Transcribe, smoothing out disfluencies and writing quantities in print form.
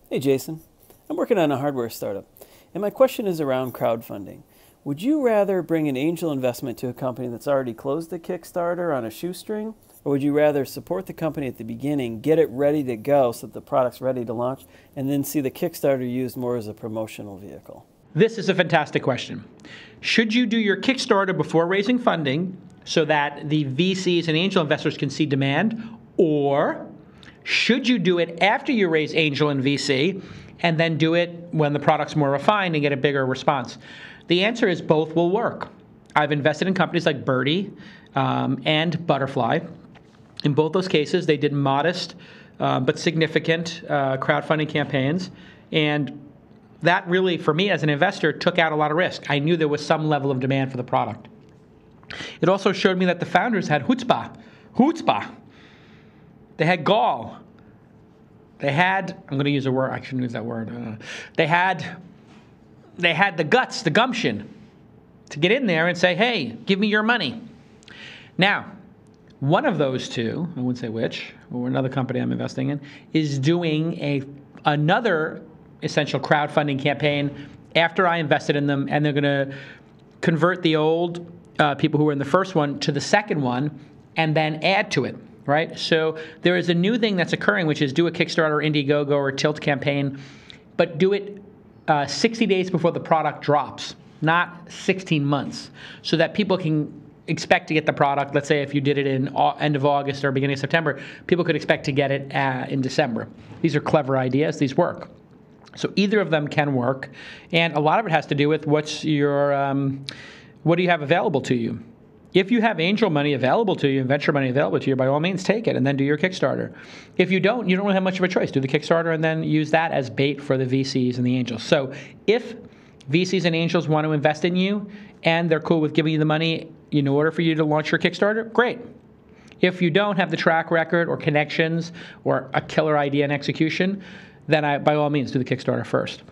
Hey Jason, I'm working on a hardware startup, and my question is around crowdfunding. Would you rather bring an angel investment to a company that's already closed the Kickstarter on a shoestring, or would you rather support the company at the beginning, get it ready to go so that the product's ready to launch, and then see the Kickstarter used more as a promotional vehicle? This is a fantastic question. Should you do your Kickstarter before raising funding so that the VCs and angel investors can see demand, or should you do it after you raise angel and VC and then do it when the product's more refined and get a bigger response? The answer is both will work. I've invested in companies like Birdie and Butterfly. In both those cases, they did modest but significant crowdfunding campaigns, and that really, for me as an investor, took out a lot of risk. I knew there was some level of demand for the product. It also showed me that the founders had chutzpah. They had gall. They had, I'm going to use a word, I shouldn't use that word. They had the guts, the gumption to get in there and say, hey, give me your money. Now, one of those two, I wouldn't say which, or another company I'm investing in, is doing another essential crowdfunding campaign after I invested in them, and they're going to convert the old people who were in the first one to the second one and then add to it, right? So there is a new thing that's occurring, which is do a Kickstarter, Indiegogo, or Tilt campaign, but do it 60 days before the product drops, not 16 months, so that people can expect to get the product. Let's say if you did it in end of August or beginning of September, people could expect to get it in December. These are clever ideas. These work. So either of them can work, and a lot of it has to do with what do you have available to you. If you have angel money available to you and venture money available to you, by all means take it and then do your Kickstarter. If you don't really have much of a choice. Do the Kickstarter and then use that as bait for the VCs and the angels. So if VCs and angels want to invest in you and they're cool with giving you the money in order for you to launch your Kickstarter, great. If you don't have the track record or connections or a killer idea and execution, then by all means do the Kickstarter first.